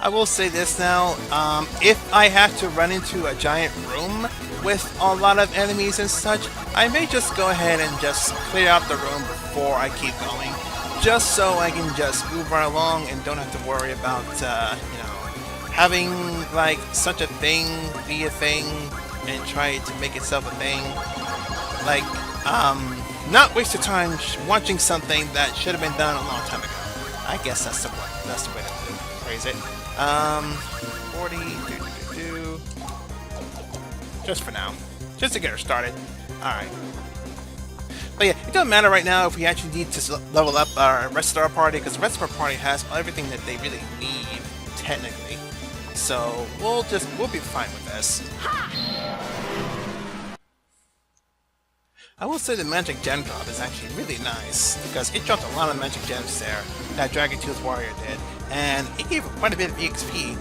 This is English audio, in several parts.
I will say this now, if I have to run into a giant room with a lot of enemies and such, I may just go ahead and just clear out the room before I keep going, just so I can just move right along and don't have to worry about, having, like, such a thing be a thing and try to make itself a thing. Like, not waste your time watching something that should have been done a long time ago. I guess that's the way to phrase it. 40, just for now. Just to get her started. Alright. But yeah, it doesn't matter right now if we actually need to level up our rest of our party, because the rest of our party has everything that they really need, technically. So, we'll be fine with this. I will say the magic gem drop is actually really nice, because it dropped a lot of magic gems there, that Dragon Tooth Warrior did, and it gave quite a bit of EXP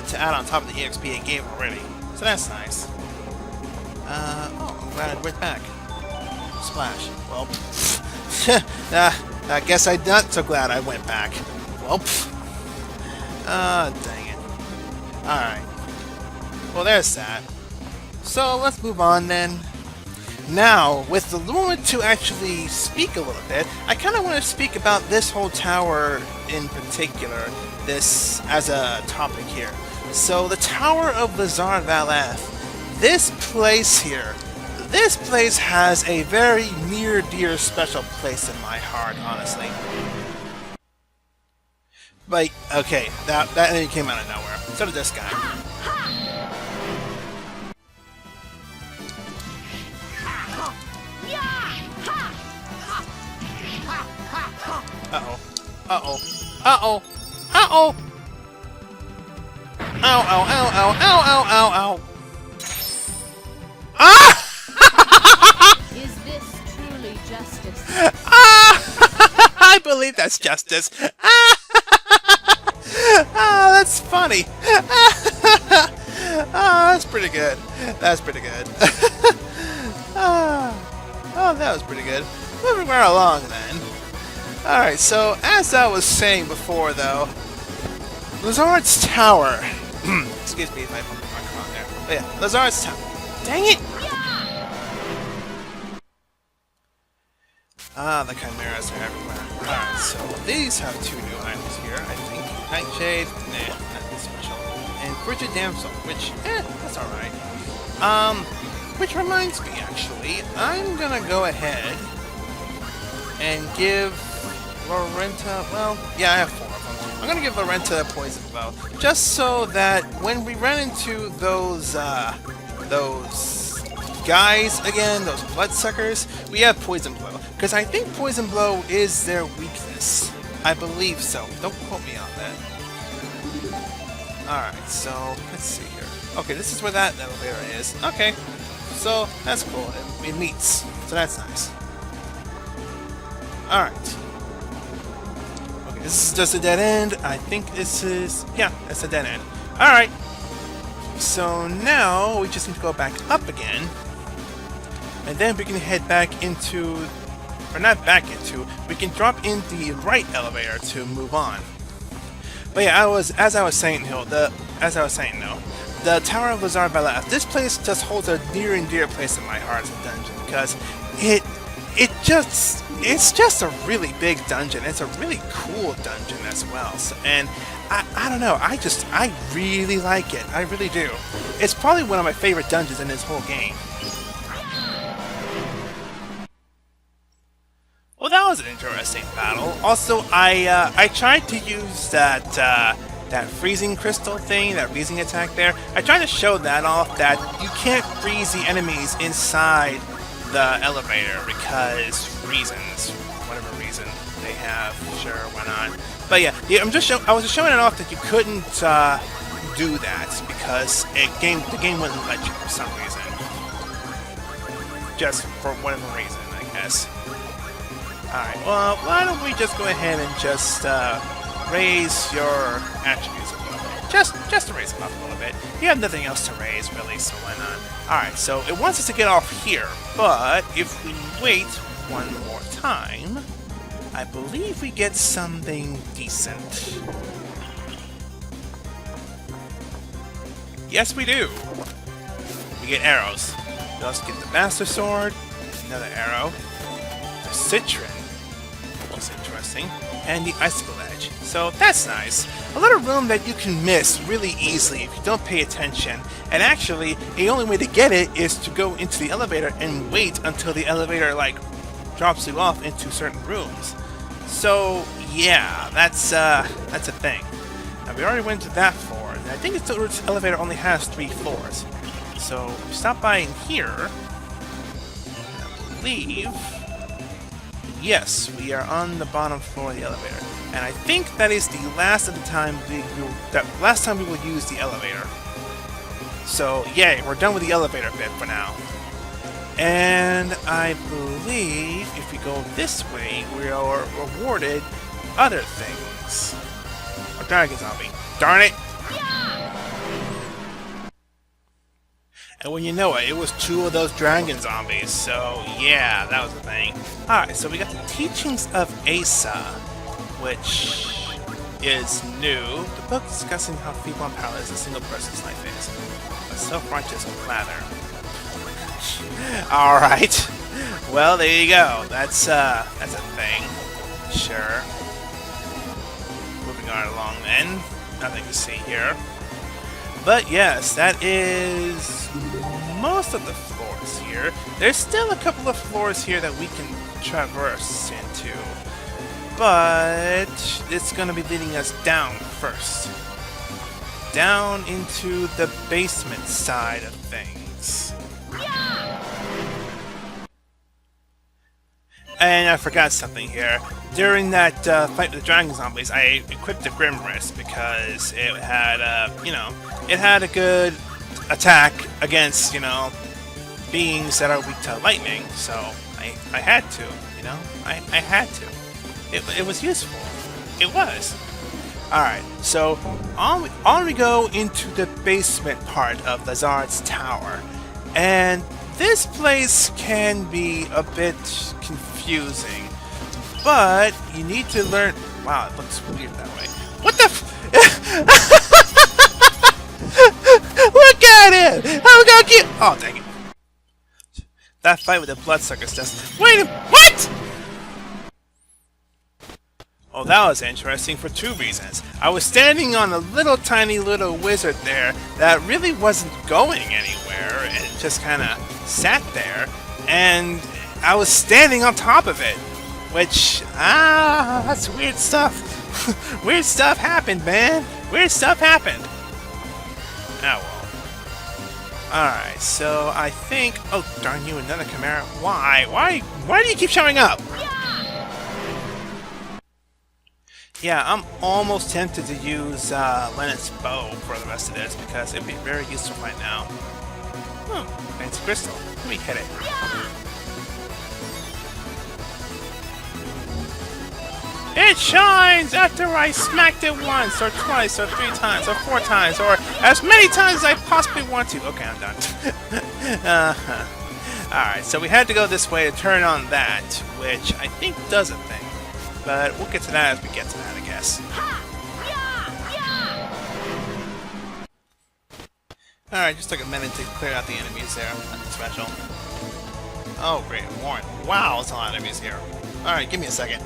to add on top of the EXP it gave already, so that's nice. Oh, I'm glad I went back. Splash. Well, I guess I'm not so glad I went back. Well, dang it. Alright. Well, there's that. So, let's move on then. Now, with the moment to actually speak a little bit, I kind of want to speak about this whole tower in particular, this as a topic here. So, the Tower of Lezard Valeth. This place here, this place has a very near dear special place in my heart, honestly. Like, okay, that enemy came out of nowhere. So did this guy. Uh-oh. Uh-oh. Uh-oh. Uh-oh! Ow, ow, ow, ow, ow, ow, ow, ow! Ah! Is this truly justice? Ah! I believe that's justice. Ah! Oh, that's funny. Oh, that's pretty good. That's pretty good. Oh, that was pretty good. Moving right along then. Alright, so as I was saying before though, Lezard's Tower. Excuse me if I put my on there. But yeah, Lezard's Tower. Dang it! Ah, the chimeras are everywhere. Alright, so these have two new items here, I think. Nightshade, nah, nothing special. And Frigid Damsel, which, that's alright. Which reminds me, actually, I'm gonna go ahead and give Lorenta, well, yeah, I have 4 of them. I'm gonna give Lorenta a poison blow, just so that when we run into those guys again, those bloodsuckers, we have poison blow. Because I think poison blow is their weakness. I believe so. Don't quote me on that. Alright, so let's see here. Okay, this is where that elevator is. Okay, so that's cool. It meets, so that's nice. Alright. Okay, this is just a dead end. I think this is... yeah, it's a dead end. Alright. So now we just need to go back up again. And then we can head back into... or not back into... we can drop in the right elevator to move on. But yeah, as I was saying though, the Tower of Lezard Valeth, this place just holds a near and dear place in my heart as a dungeon, because it's just a really big dungeon. It's a really cool dungeon as well. So, and I don't know, I really like it. I really do. It's probably one of my favorite dungeons in this whole game. Well, that was an interesting battle. Also, I tried to use that freezing crystal thing, that freezing attack there. I tried to show that off, that you can't freeze the enemies inside the elevator because reasons, whatever reason they have, sure, why not? But yeah, I was just showing it off that you couldn't do that because the game wouldn't let you for some reason. Just for whatever reason, I guess. Alright, well, why don't we just go ahead and just raise your attributes a little bit. Just to raise them up a little bit. You have nothing else to raise, really, so why not? Alright, so it wants us to get off here, but if we wait one more time, I believe we get something decent. Yes, we do. We get arrows. We also get the Master Sword, another arrow, the Citron, most interesting, and the Icicle Edge. So that's nice. A little room that you can miss really easily if you don't pay attention. And actually, the only way to get it is to go into the elevator and wait until the elevator, like, drops you off into certain rooms. So, yeah, that's a thing. Now, we already went to that floor, and I think this elevator only has 3 floors. So, we stop by in here. I believe... Yes, we are on the bottom floor of the elevator. And I think that is the last of the time last time we will use the elevator. So, yay, we're done with the elevator bit for now. And I believe if we go this way, we are rewarded other things. A dragon zombie. Darn it! And when you know it, it was 2 of those dragon zombies. So, yeah, that was the thing. Alright, so we got the Teachings of Asa, which is new. The book discussing how feeble and powerless a single person's life is. A self-righteous blather. Alright. Well, there you go. That's a thing. Sure. Moving on along then. Nothing to see here. But yes, that is most of the floors here. There's still a couple of floors here that we can traverse into. But it's going to be leading us down first. Down into the basement side of things. And I forgot something here. During that fight with the dragon zombies, I equipped the Grim Wrist because it had, it had a good attack against, beings that are weak to lightning. So I had to, I had to. It was useful. It was. Alright, so on we go into the basement part of Lezard's tower. And this place can be a bit confusing, but you need to learn... Wow, it looks weird that way. What the Look at him! I'm gonna keep... Oh, dang it. That fight with the bloodsuckers does... Wait a... What?! Oh, that was interesting for 2 reasons. I was standing on a tiny little wizard there that really wasn't going anywhere and just kind of sat there, and I was standing on top of it, which, that's weird stuff. Weird stuff happened, man. Weird stuff happened. Oh well. Alright, so I think... Oh, darn you, another Chimera. Why do you keep showing up? Yeah, I'm almost tempted to use Lennon's bow for the rest of this because it'd be very useful right now. Oh, fancy crystal. Let me hit it. It shines after I smacked it once, or twice, or 3 times, or 4 times, or as many times as I possibly want to. Okay, I'm done. Alright, so we had to go this way to turn on that, which I think does a thing. But we'll get to that as we get to that, I guess. Alright, just took a minute to clear out the enemies there. Nothing special. Oh, great, Warren. Wow, there's a lot of enemies here. Alright, give me a second.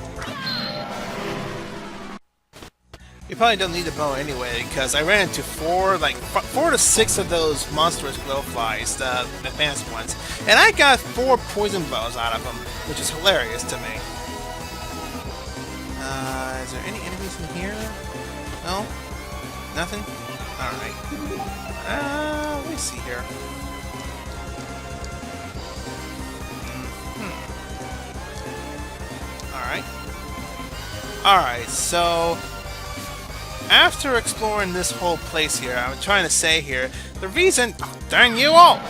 You probably don't need a bow anyway, because I ran into 4 to 6 of those monstrous glowflies, the advanced ones. And I got 4 poison bows out of them, which is hilarious to me. Is there any enemies in here? No? Nothing? Alright. Let me see here. Alright. Alright, so... After exploring this whole place here, I'm trying to say here, the reason... Oh, dang you all!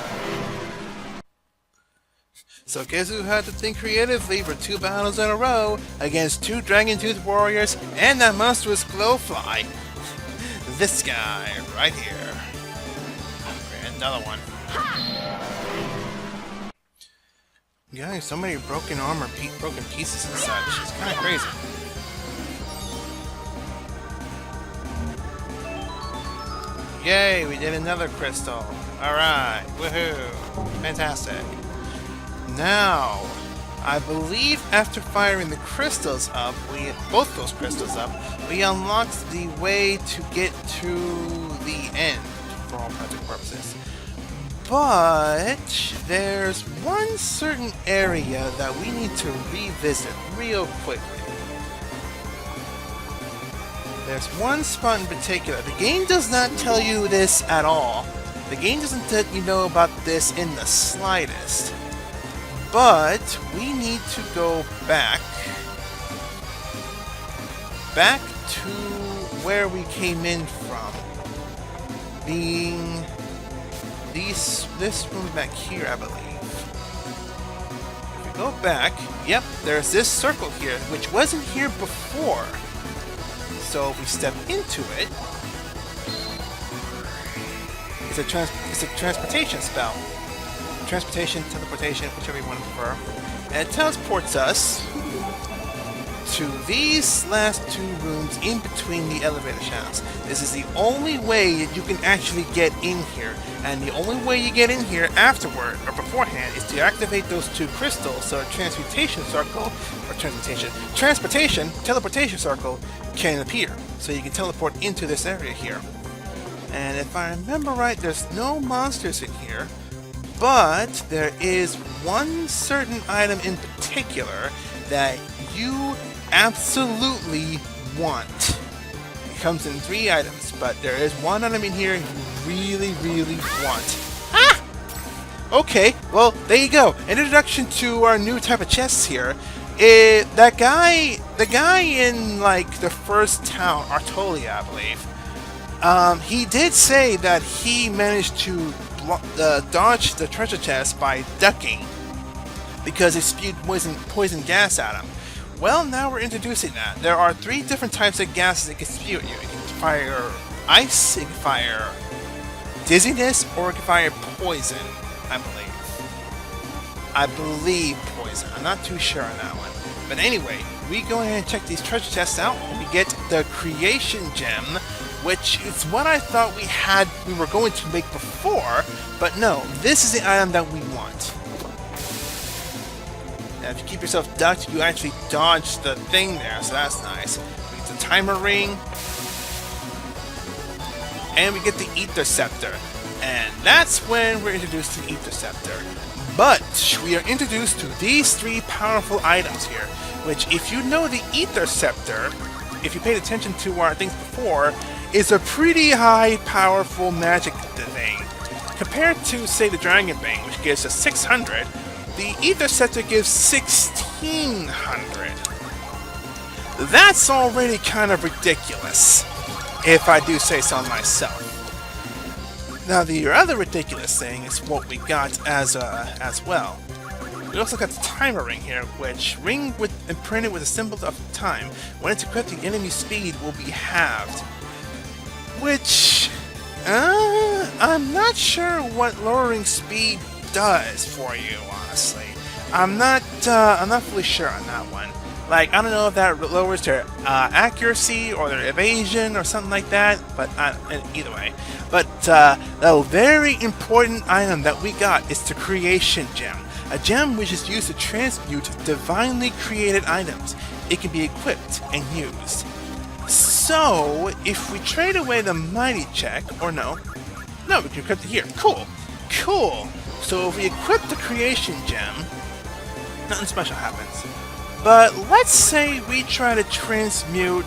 So guess who had to think creatively for 2 battles in a row against 2 dragon-toothed warriors and that monstrous glowfly? This guy right here. And another one. Yeah, so many broken armor, broken pieces and such. It's kind of crazy. Yay, we did another crystal. Alright, woohoo. Fantastic. Now, I believe after firing the crystals up, both those crystals up, we unlocked the way to get to the end, for all practical purposes. But there's one certain area that we need to revisit real quickly. There's one spot in particular. The game does not tell you this at all. The game doesn't let you know about this in the slightest. But we need to go back to where we came in from. Being this room back here, I believe. If we go back, yep, there's this circle here, which wasn't here before. So if we step into it, it's a transportation spell. Transportation, teleportation, whichever you want to prefer. And it transports us to these last two rooms in between the elevator shafts. This is the only way that you can actually get in here. And the only way you get in here afterward, or beforehand, is to activate those two crystals so a transportation circle, or teleportation circle can appear. So you can teleport into this area here. And if I remember right, there's no monsters in here. But there is one certain item in particular that you absolutely want. It comes in 3 items, but there is one item in here you really, really want. Ah! Okay, well, there you go. An introduction to our new type of chests here. The guy in, like, the first town, Artolia, I believe, he did say that he managed to dodge the treasure chest by ducking because it spewed poison gas at him. Well, now we're introducing that. There are 3 different types of gases it can spew at you. It can fire ice, it can fire dizziness, or it can fire poison, I believe poison. I'm not too sure on that one. But anyway, we go ahead and check these treasure chests out, and we get the creation gem, which is what I thought we were going to make before, but no, this is the item that we want. Now, if you keep yourself ducked, you actually dodge the thing there, so that's nice. We get the timer ring, and we get the ether scepter, and that's when we're introduced to the ether scepter. But we are introduced to these 3 powerful items here, which, if you know the ether scepter, if you paid attention to our things before, is a pretty high powerful magic thing. Compared to, say, the Dragon Bane, which gives us 600, the Ether Scepter gives 1600. That's already kind of ridiculous, if I do say so myself. Now, the other ridiculous thing is what we got as well. We also got the timer ring here, which imprinted with a symbol of time. When it's equipped, the enemy's speed will be halved. Which, I'm not sure what lowering speed does for you, honestly. I'm not fully sure on that one. Like, I don't know if that lowers their accuracy or their evasion or something like that, but either way. But the very important item that we got is the creation gem. A gem which is used to transmute divinely created items. It can be equipped and used. So, if we trade away the mighty check, or no, we can equip it here. Cool. So if we equip the creation gem, nothing special happens. But let's say we try to transmute...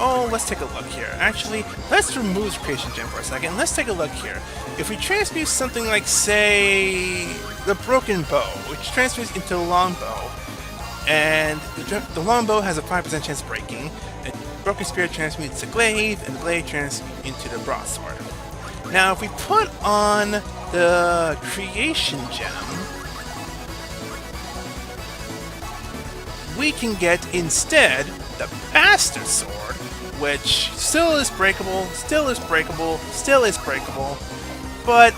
Oh, let's take a look here. Actually, let's remove the creation gem for a second. Let's take a look here. If we transmute something like, say, the broken bow, which transmutes into the longbow, and the longbow has a 5% chance of breaking, the broken spear transmutes to glaive, and the glaive transmutes into the broadsword. Now, if we put on the creation gem, we can get instead the bastard sword, which still is breakable, but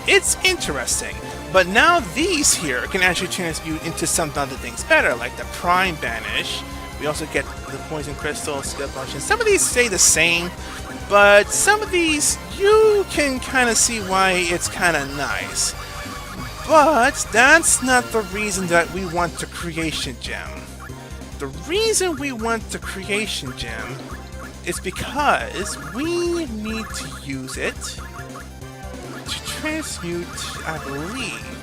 it's interesting. But now these here can actually transmute into some other things better, like the Prime Banish. We also get the Poison Crystal, Skill Potion. Some of these stay the same, but some of these you can kind of see why it's kind of nice. But that's not the reason that we want the creation gem. The reason we want the creation gem is because we need to use it to transmute, I believe.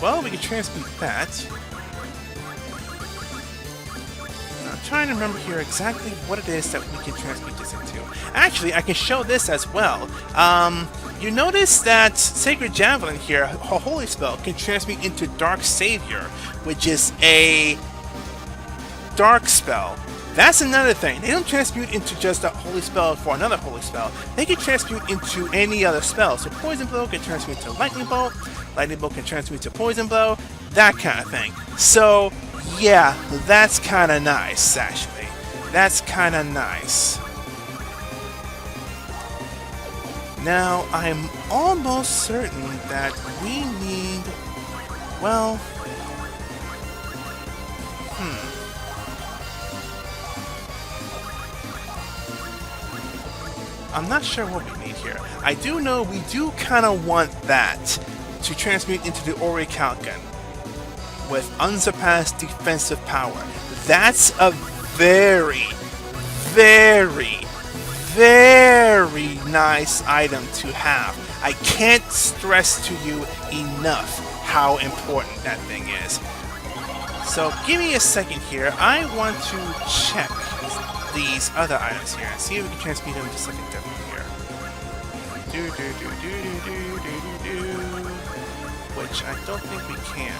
Well, we can transmute that. I'm trying to remember here exactly what it is that we can transmute this into. Actually, I can show this as well. You notice that Sacred Javelin here, a holy spell, can transmute into Dark Savior, which is a dark spell. That's another thing. They don't transmute into just a holy spell for another holy spell. They can transmute into any other spell. So Poison Blow can transmute to Lightning Bolt. Lightning Bolt can transmute to Poison Blow. That kind of thing. So, yeah, that's kind of nice, actually. That's kind of nice. Now, I'm almost certain that we need... Well... I'm not sure what we need here. I do know we do kind of want that to transmute into the Orichalcon with unsurpassed defensive power. That's a very, very, very nice item to have. I can't stress to you enough how important that thing is. So give me a second here. I want to check these other items here and see if we can transmute them just like a devil here. Which I don't think we can.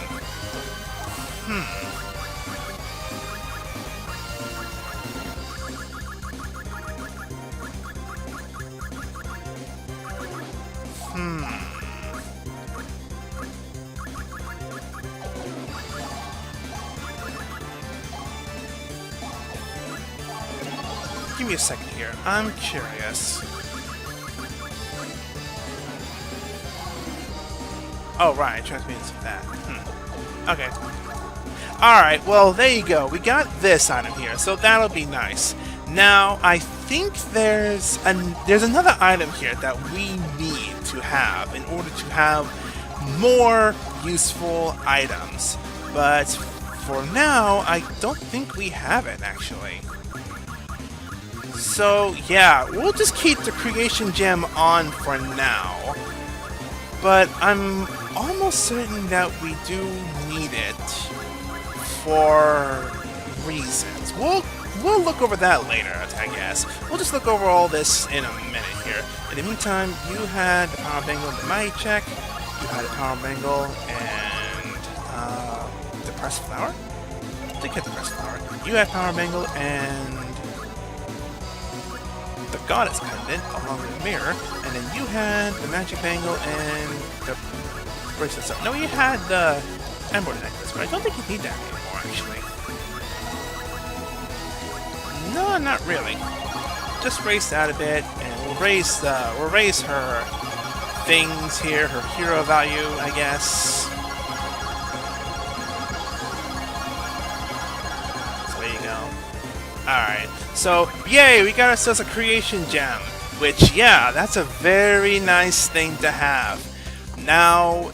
Give me a second here. I'm curious. Oh, right. Transmutes to that. Okay. Alright, well, there you go. We got this item here, so that'll be nice. Now, I think there's another item here that we need to have in order to have more useful items. But for now, I don't think we have it, actually. So, yeah, we'll just keep the creation gem on for now. But I'm almost certain that we do need it for reasons. We'll look over that later, I guess. We'll just look over all this in a minute here. In the meantime, you had the Power Bangle and the Mighty Check. You had a Power Bangle and the Pressed Flower? I think you had the Pressed Flower. You had Power Bangle and the Goddess Pendant along with the Mirror, and then you had the Magic Bangle and the Bracelet. So, no, you had the Emerald Necklace, but I don't think you need that anymore, actually. No, not really. Just raise that a bit, and we'll raise her things here, her hero value, I guess. So there you go. Alright, so, yay, we got ourselves a creation gem, which, yeah, that's a very nice thing to have. Now,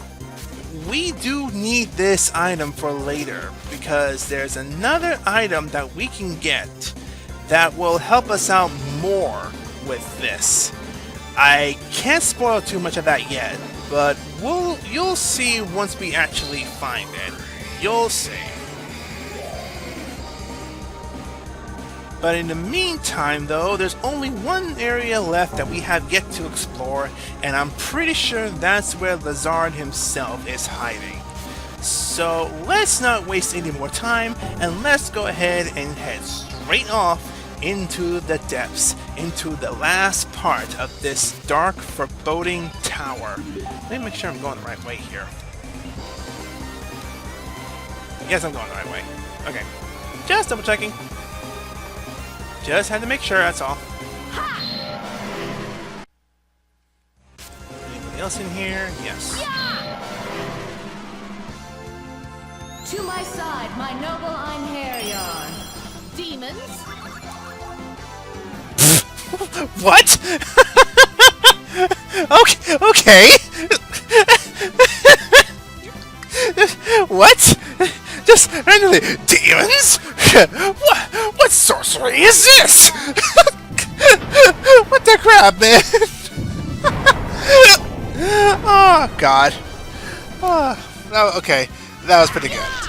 we do need this item for later, because there's another item that we can get that will help us out more with this. I can't spoil too much of that yet, but you'll see once we actually find it. You'll see. But in the meantime, though, there's only one area left that we have yet to explore, and I'm pretty sure that's where Lezard himself is hiding. So let's not waste any more time, and let's go ahead and head straight off into the depths, into the last part of this dark, foreboding tower. Let me make sure I'm going the right way here. Yes, I'm going the right way. Okay. Just double checking. Just had to make sure, that's all. Anybody else in here? Yes. To my side, my noble Einherjar. Demons? What? Okay. What? Just randomly demons? What sorcery is this? What the crap, man? Oh God. Oh, okay, that was pretty good.